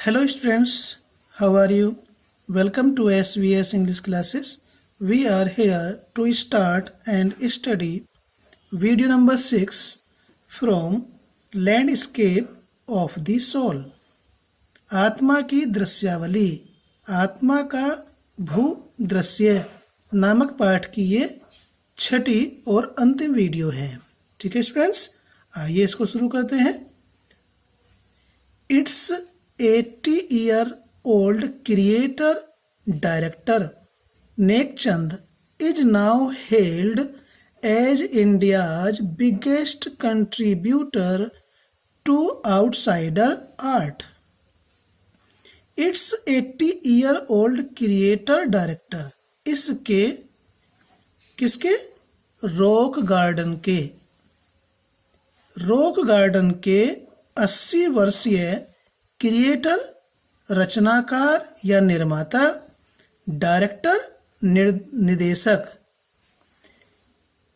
Hello students, how are you? Welcome to SVS English classes. We are here to start and study video number 6 from Landscape of the Soul. आत्मा की दृश्यावली, आत्मा का भू दृश्य नामक पाठ की ये छठी और अंतिम वीडियो है। ठीक है स्टूडेंट्स, आइए इसको शुरू करते हैं। It's 80-year-old creator director Nekchand is now hailed as India's biggest contributor to outsider art. Its 80-year-old creator director इसके किसके रॉक गार्डन के 80 वर्षीय क्रिएटर रचनाकार या निर्माता, डायरेक्टर निदेशक,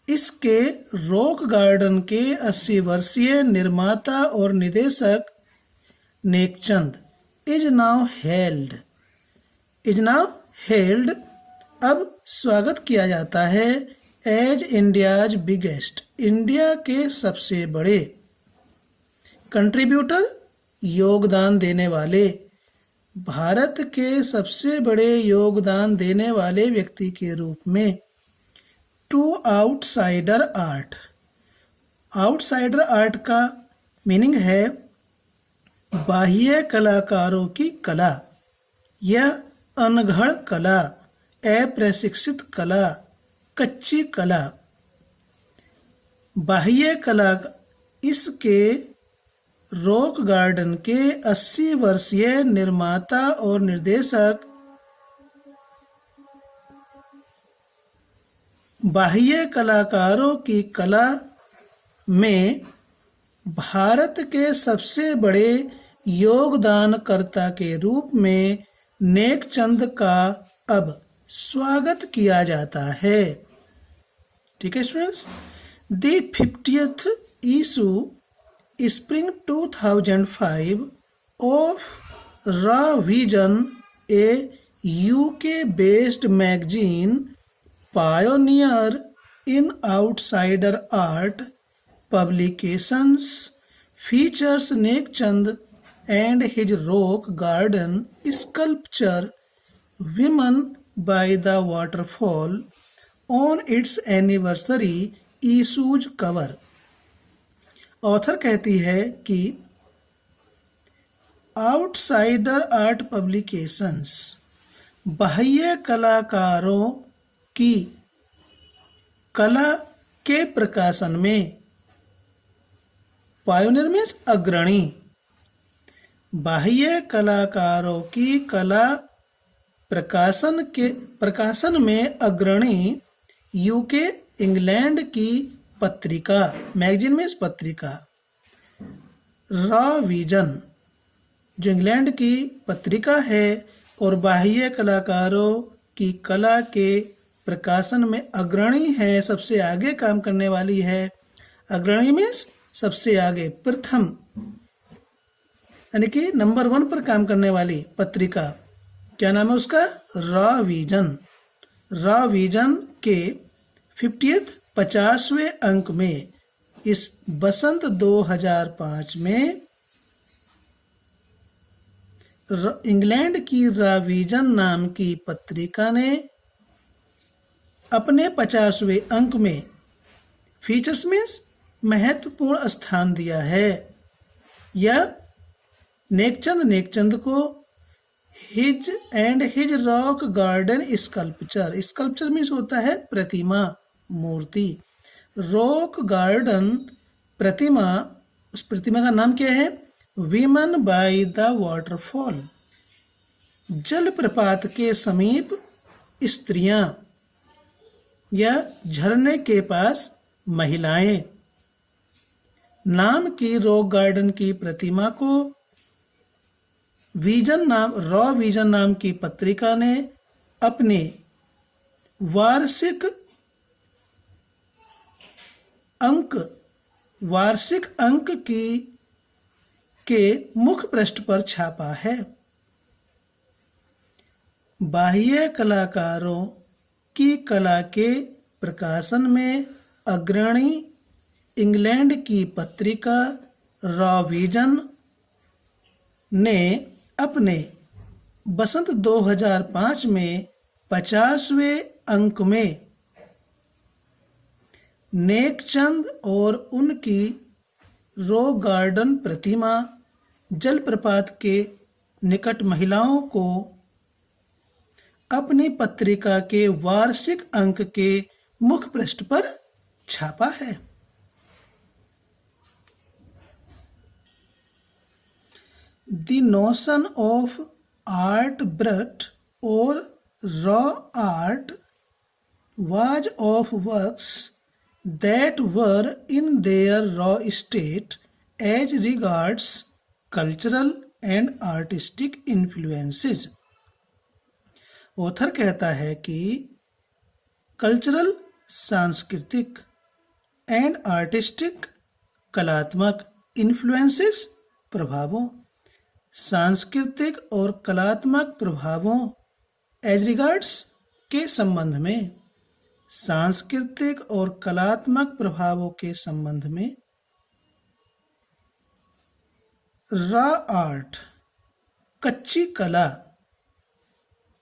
इसके रॉक गार्डन के 80 वर्षीय निर्माता और निदेशक नेकचंद इज नाउ हेल्ड अब स्वागत किया जाता है एज इंडियाज बिगेस्ट, इंडिया के सबसे बड़े कंट्रीब्यूटर, योगदान देने वाले, भारत के सबसे बड़े योगदान देने वाले व्यक्ति के रूप में to outsider art. Outsider art का मीनिंग है बाह्य कलाकारों की कला या अनगढ़ कला, अप्रशिक्षित कला, कच्ची कला। बाह्य कला इसके रॉक गार्डन के 80 वर्षीय निर्माता और निर्देशक बाह्य कलाकारों की कला में भारत के सबसे बड़े योगदानकर्ता के रूप में नेकचंद का अब स्वागत किया जाता है। ठीक है students, the 50th issue Spring 2005 of Raw Vision, a UK-based magazine pioneer in outsider art publications, features Nekchand and his rock garden sculpture Women by the Waterfall on its anniversary issue's cover. Author कहती है कि outsider art publications बाह्य कलाकारों की कला के प्रकाशन में, पायोनियर मीन्स अग्रणी, बाह्य कलाकारों की कला प्रकाशन में अग्रणी यूके इंग्लैंड की पत्रिका, मैगजीन में पत्रिका रॉ विजन जो इंग्लैंड की पत्रिका है और बाह्य कलाकारों की कला के प्रकाशन में अग्रणी है, सबसे आगे काम करने वाली है। अग्रणी मीन्स सबसे आगे, प्रथम, यानी कि नंबर 1 पर काम करने वाली पत्रिका। क्या नाम है उसका? रॉ विजन के 50वें अंक में इस बसंत 2005 में इंग्लैंड की रॉ विजन नाम की पत्रिका ने अपने 50वें अंक में फीचर्स में महत्वपूर्ण स्थान दिया है या नेकचंद को his rock garden sculpture means होता है प्रतिमा, मूर्ति। रॉक गार्डन प्रतिमा, उस प्रतिमा का नाम क्या है? वीमन बाय द वाटरफॉल, जलप्रपात के समीप स्त्रियां या झरने के पास महिलाएं नाम की रॉक गार्डन की प्रतिमा को रॉ विजन नाम की पत्रिका ने अपने वार्षिक अंक के मुख पृष्ठ पर छापा है। बाह्य कलाकारों की कला के प्रकाशन में अग्रणी इंग्लैंड की पत्रिका रॉ विजन ने अपने वसंत 2005 में 50वें अंक में नेकचंद और उनकी रॉक गार्डन प्रतिमा जलप्रपात के निकट महिलाओं को अपनी पत्रिका के वार्षिक अंक के मुख्य पृष्ठ पर छापा है। The notion of art brut or raw art was of works that were in their raw state as regards cultural and artistic influences। Author कहता है कि कल्चरल सांस्कृतिक एंड आर्टिस्टिक कलात्मक इन्फ्लुएंसेस प्रभावों, सांस्कृतिक और कलात्मक प्रभावों एज रिगार्ड्स के संबंध में, सांस्कृतिक और कलात्मक प्रभावों के संबंध में रॉ आर्ट कच्ची कला,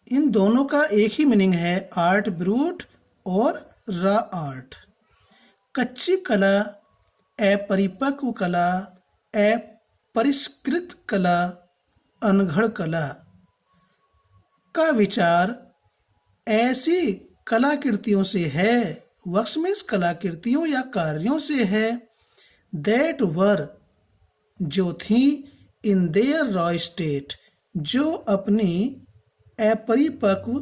इन दोनों का एक ही मीनिंग है, आर्ट ब्रूट और रॉ आर्ट। कच्ची कला, अपरिपक्व कला, अपरिष्कृत कला, अनघड़ कला का विचार ऐसी कलाकृतियों से है, वर्क्स मीन्स कलाकृतियों या कार्यों से है, दैट वर जो थी, इन देयर रॉ स्टेट जो अपनी अपरिपक्व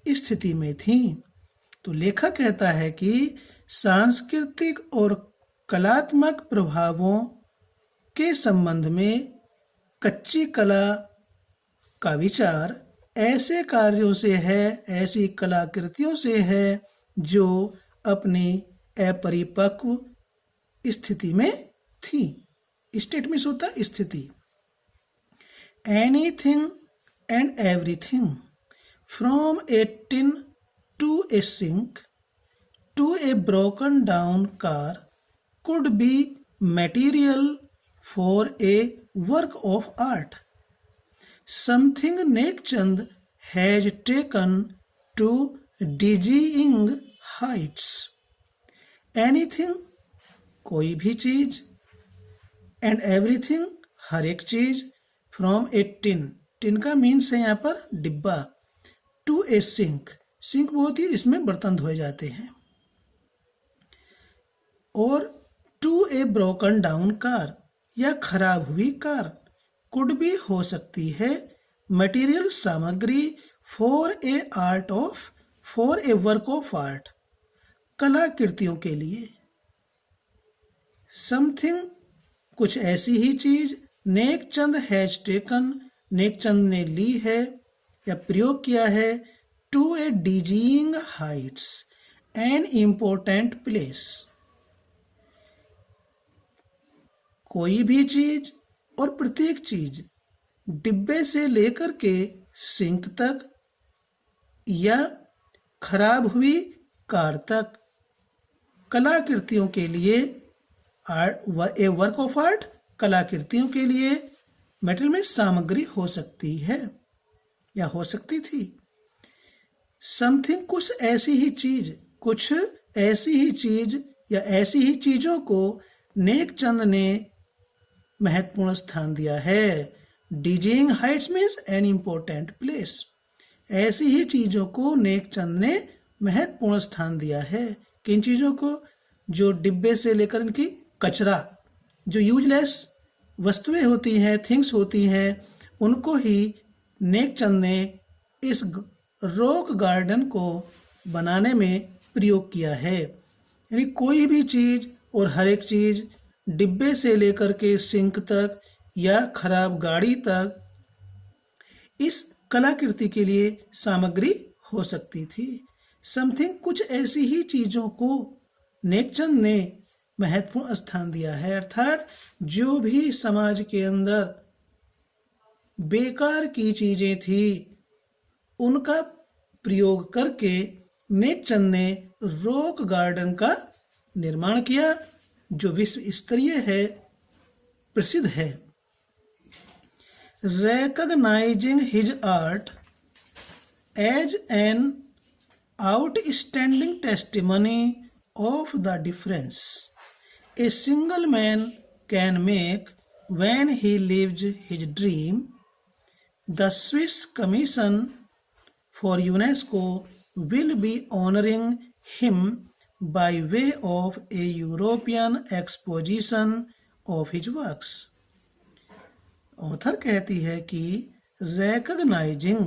स्थिति में थी। तो लेखक कहता है कि सांस्कृतिक और कलात्मक प्रभावों के संबंध में कच्ची कला का विचार ऐसे कार्यों से है, ऐसी कलाकृतियों से है जो अपनी अपरिपक्व स्थिति में थी। स्टेट में होता स्थिति। Anything and everything from a tin to a sink to a broken down car could be material for a work of art. Something Nekchand has taken to dizzying heights. Anything कोई भी चीज, and everything हर एक चीज, from a tin, tin का means है यहाँ पर डिब्बा, to a sink, सिंक वो होती है जिसमें बर्तन धोए जाते हैं, और to a broken down car या खराब हुई कार, कुड भी हो सकती है, मटेरियल सामग्री, for a art of, for a work of art कलाकृतियों के लिए, समथिंग कुछ ऐसी ही चीज, नेकचंद हैज टेकन नेकचंद ने ली है या प्रयोग किया है, to a dizzying heights an important place, कोई भी चीज और प्रत्येक चीज डिब्बे से लेकर के सिंक तक या खराब हुई कार तक कलाकृतियों के लिए, art A work of art कलाकृतियों के लिए मटेरियल में सामग्री हो सकती है या हो सकती थी। समथिंग कुछ ऐसी ही चीज, कुछ ऐसी ही चीज या ऐसी ही चीजों को नेकचंद ने महत्वपूर्ण स्थान दिया है। Dizzying heights means an important place, ऐसी ही चीजों को नेकचंद ने महत्वपूर्ण स्थान दिया है। किन चीजों को? जो डिब्बे से लेकर इनकी कचरा, जो यूजलेस वस्तुएं होती हैं, थिंग्स होती हैं, उनको ही नेकचंद ने इस रॉक गार्डन को बनाने में प्रयोग किया है। यानी कोई भी चीज और हर एक चीज डिब्बे से लेकर के सिंक तक या खराब गाड़ी तक इस कलाकृति के लिए सामग्री हो सकती थी। समथिंग कुछ ऐसी ही चीजों को नेकचंद ने महत्वपूर्ण स्थान दिया है, अर्थात जो भी समाज के अंदर बेकार की चीजें थी, उनका प्रयोग करके नेकचंद ने रॉक गार्डन का निर्माण किया जो विश्व स्तरीय है, प्रसिद्ध है। Recognizing his art as an outstanding testimony of the difference a single man can make when he lives his dream, the Swiss Commission for UNESCO will be honoring him by way of a European exposition of his works. Author कहती है कि recognising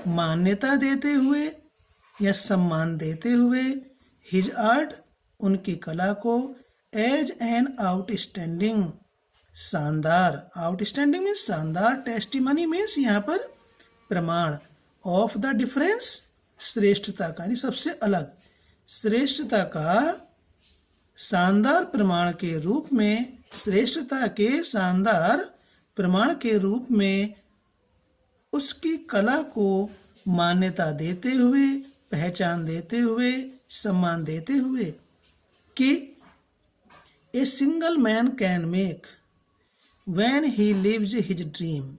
मान्यता देते हुए या सम्मान देते हुए हिज आर्ट उनकी कला को एज एन आउटस्टैंडिंग शानदार, आउटस्टैंडिंग मीन्स शानदार, टेस्टिमनी मीन्स यहाँ पर प्रमाण, ऑफ द डिफरेंस श्रेष्ठता का यानी सबसे अलग, श्रेष्ठता का शानदार प्रमाण के रूप में, श्रेष्ठता के शानदार प्रमाण के रूप में उसकी कला को मान्यता देते हुए, पहचान देते हुए, सम्मान देते हुए कि a single man can make when he lives his dream,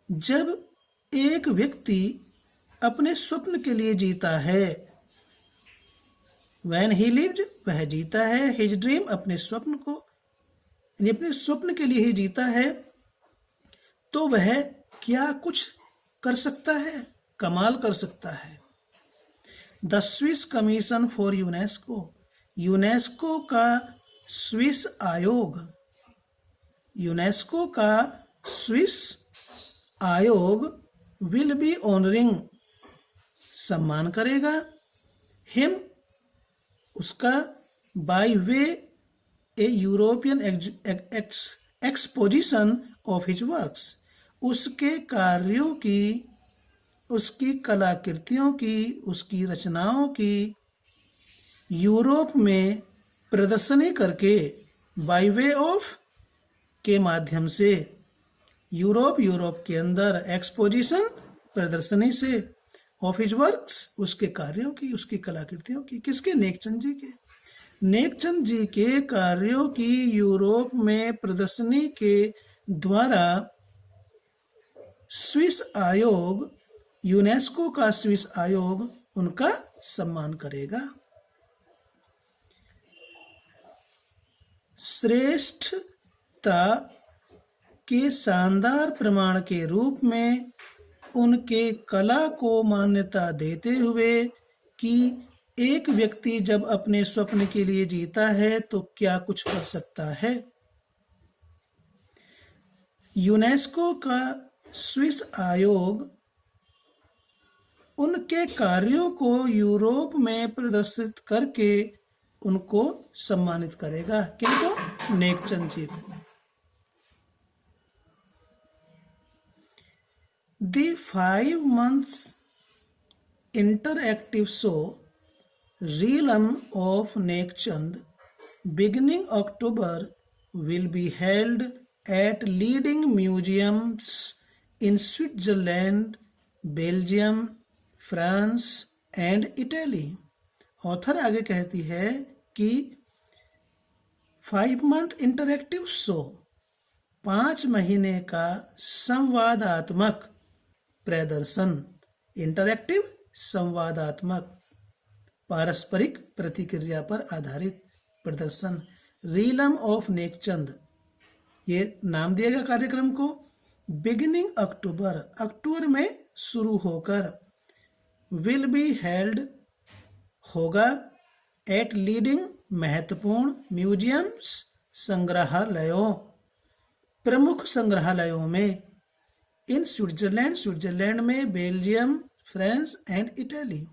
जब एक व्यक्ति अपने स्वप्न के लिए जीता है, व्हेन ही लिव्स वह जीता है, हिज ड्रीम अपने स्वप्न को, यानी अपने स्वप्न के लिए ही जीता है, तो वह क्या कुछ कर सकता है, कमाल कर सकता है। The Swiss commission for UNESCO, UNESCO का स्विस आयोग, यूनेस्को का स्विस आयोग विल बी ऑनरिंग सम्मान करेगा, हिम उसका, by way A European exposition of his works, उसके कार्यों की, उसकी कलाकृतियों की, उसकी रचनाओं की यूरोप में प्रदर्शनी करके, बाय वे ऑफ के माध्यम से, यूरोप, यूरोप के अंदर, एक्सपोजिशन प्रदर्शनी से, ऑफ हिज वर्क्स उसके कार्यों की, उसकी कलाकृतियों की, किसके, नेकचंद जी के, नेकचंद जी के कार्यों की यूरोप में प्रदर्शनी के द्वारा स्विस आयोग, यूनेस्को का स्विस आयोग उनका सम्मान करेगा। श्रेष्ठता के शानदार प्रमाण के रूप में उनके कला को मान्यता देते हुए कि एक व्यक्ति जब अपने स्वप्न के लिए जीता है तो क्या कुछ कर सकता है। यूनेस्को का स्विस आयोग उनके कार्यों को यूरोप में प्रदर्शित करके उनको सम्मानित करेगा, किनको, नेकचंद जी को। The 5 months interactive show Realm of Nekchand beginning October will be held at leading museums in Switzerland, Belgium, France and Italy. Author आगे कहती है कि 5 month इंटरैक्टिव शो, 5 महीने का संवादात्मक प्रदर्शन, इंटरैक्टिव संवादात्मक पारस्परिक प्रतिक्रिया पर आधारित प्रदर्शन, रीलम ऑफ नेकचंद, ये नाम दिया गया कार्यक्रम को। बिगिनिंग अक्टूबर, अक्टूबर में शुरू होकर, विल बी हेल्ड होगा, एट लीडिंग महत्वपूर्ण म्यूजियम्स संग्रहालयों, प्रमुख संग्रहालयों में, इन स्विट्जरलैंड, स्विट्जरलैंड में, Belgium, France and Italy.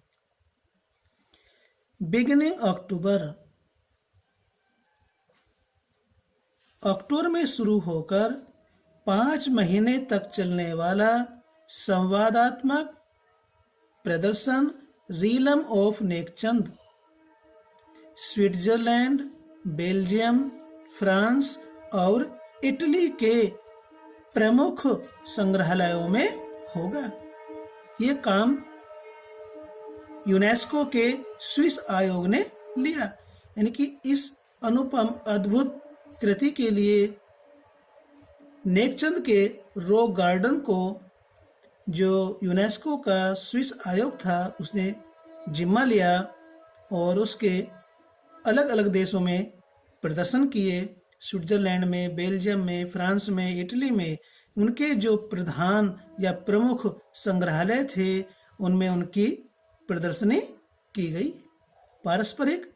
Beginning October, अक्टूबर में शुरू होकर 5 महीने तक चलने वाला संवादात्मक प्रदर्शन realm of Nek Chand Switzerland, Belgium, France और इटली के प्रमुख संग्रहालयों में होगा। ये काम यूनेस्को के स्विस आयोग ने लिया। यानी कि इस अनुपम अद्भुत कृति के लिए नेकचंद के रॉक गार्डन को जो यूनेस्को का स्विस आयोग था उसने जिम्मा लिया और उसके अलग अलग देशों में प्रदर्शन किए। स्विट्जरलैंड में, बेल्जियम में, फ्रांस में, इटली में उनके जो प्रधान या प्रमुख संग्रहालय थे उनमें उनकी प्रदर्शनी की गई, पारस्परिक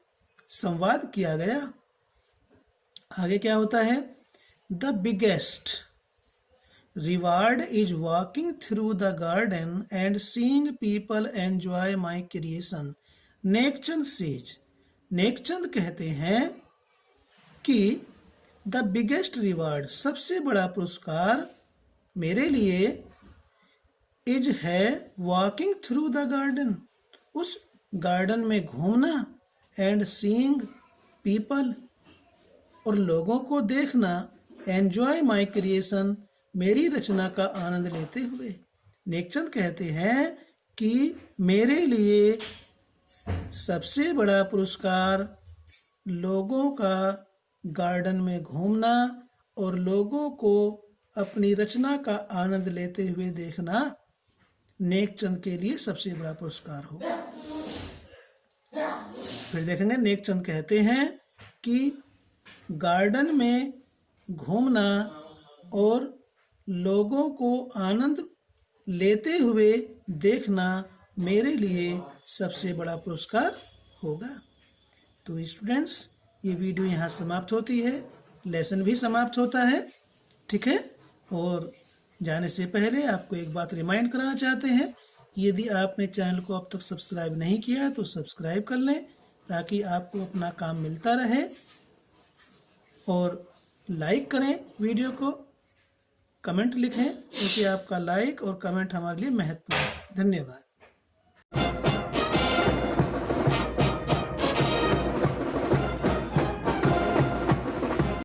संवाद किया गया। आगे क्या होता है? The biggest reward is walking through the garden and seeing people enjoy my creation, Nek Chand says. Nek Chand कहते हैं कि द बिगेस्ट रिवार्ड, सबसे बड़ा पुरस्कार मेरे लिए इज है वॉकिंग थ्रू द गार्डन, उस गार्डन में घूमना, एंड सीइंग पीपल, और लोगों को देखना, एंजॉय माई क्रिएशन, मेरी रचना का आनंद लेते हुए। नेकचंद कहते हैं कि मेरे लिए सबसे बड़ा पुरस्कार लोगों का गार्डन में घूमना और लोगों को अपनी रचना का आनंद लेते हुए देखना नेकचंद के लिए सबसे बड़ा पुरस्कार होगा। फिर देखेंगे नेकचंद कहते हैं कि गार्डन में घूमना और लोगों को आनंद लेते हुए देखना मेरे लिए सबसे बड़ा पुरस्कार होगा। तो स्टूडेंट्स, ये वीडियो यहाँ समाप्त होती है, लेसन भी समाप्त होता है, ठीक है। और जाने से पहले आपको एक बात रिमाइंड कराना चाहते हैं, यदि आपने चैनल को अब तक सब्सक्राइब नहीं किया तो सब्सक्राइब कर लें ताकि आपको अपना काम मिलता रहे, और लाइक करें वीडियो को, कमेंट लिखें क्योंकि आपका लाइक और कमेंट हमारे लिए महत्वपूर्ण है। धन्यवाद।